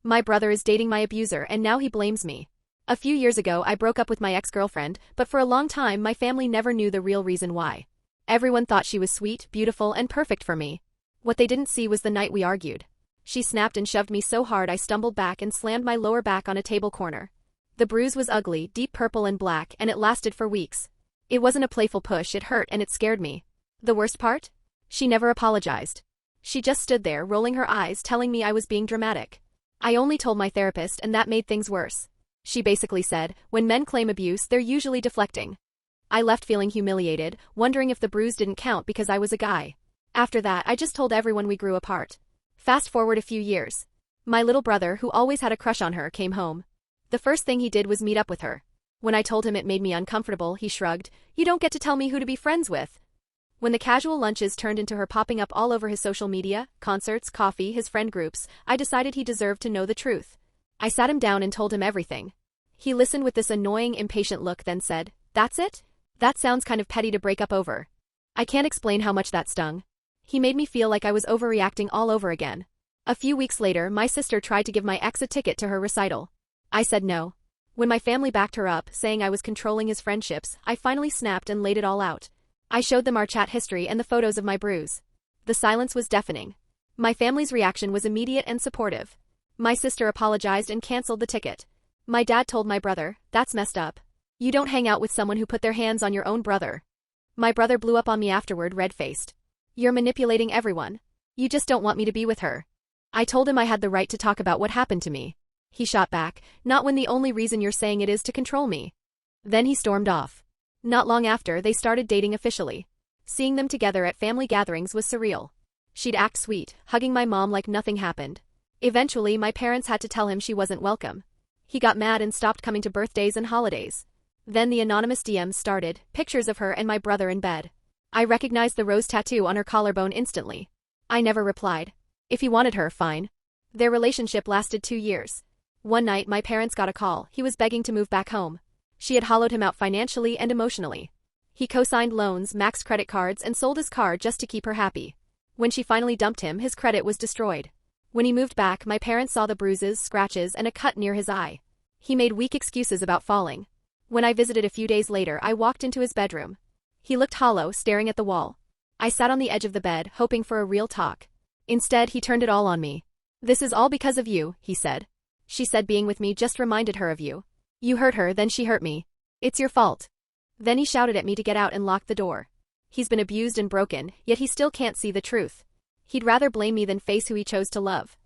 My brother is dating my abuser and now he blames me. A few years ago I broke up with my ex-girlfriend, but for a long time my family never knew the real reason why. Everyone thought she was sweet, beautiful, and perfect for me. What they didn't see was the night we argued. She snapped and shoved me so hard I stumbled back and slammed my lower back on a table corner. The bruise was ugly, deep purple and black, and it lasted for weeks. It wasn't a playful push, it hurt and it scared me. The worst part? She never apologized. She just stood there, rolling her eyes, telling me I was being dramatic. I only told my therapist and that made things worse. She basically said, when men claim abuse, they're usually deflecting. I left feeling humiliated, wondering if the bruise didn't count because I was a guy. After that, I just told everyone we grew apart. Fast forward a few years. My little brother, who always had a crush on her, came home. The first thing he did was meet up with her. When I told him it made me uncomfortable, he shrugged. You don't get to tell me who to be friends with. When the casual lunches turned into her popping up all over his social media, concerts, coffee, his friend groups, I decided he deserved to know the truth. I sat him down and told him everything. He listened with this annoying, impatient look, then said, "That's it? That sounds kind of petty to break up over." I can't explain how much that stung. He made me feel like I was overreacting all over again. A few weeks later, my sister tried to give my ex a ticket to her recital. I said no. When my family backed her up, saying I was controlling his friendships, I finally snapped and laid it all out. I showed them our chat history and the photos of my bruise. The silence was deafening. My family's reaction was immediate and supportive. My sister apologized and canceled the ticket. My dad told my brother, "That's messed up. You don't hang out with someone who put their hands on your own brother." My brother blew up on me afterward, red-faced. "You're manipulating everyone. You just don't want me to be with her." I told him I had the right to talk about what happened to me. He shot back, "Not when the only reason you're saying it is to control me." Then he stormed off. Not long after, they started dating officially. Seeing them together at family gatherings was surreal. She'd act sweet, hugging my mom like nothing happened. Eventually, my parents had to tell him she wasn't welcome. He got mad and stopped coming to birthdays and holidays. Then the anonymous DMs started, pictures of her and my brother in bed. I recognized the rose tattoo on her collarbone instantly. I never replied. If he wanted her, fine. Their relationship lasted 2 years. One night, my parents got a call. He was begging to move back home. She had hollowed him out financially and emotionally. He co-signed loans, maxed credit cards, and sold his car just to keep her happy. When she finally dumped him, his credit was destroyed. When he moved back, my parents saw the bruises, scratches, and a cut near his eye. He made weak excuses about falling. When I visited a few days later, I walked into his bedroom. He looked hollow, staring at the wall. I sat on the edge of the bed, hoping for a real talk. Instead, he turned it all on me. "This is all because of you," he said. "She said being with me just reminded her of you. You hurt her, then she hurt me. It's your fault." Then he shouted at me to get out and locked the door. He's been abused and broken, yet he still can't see the truth. He'd rather blame me than face who he chose to love.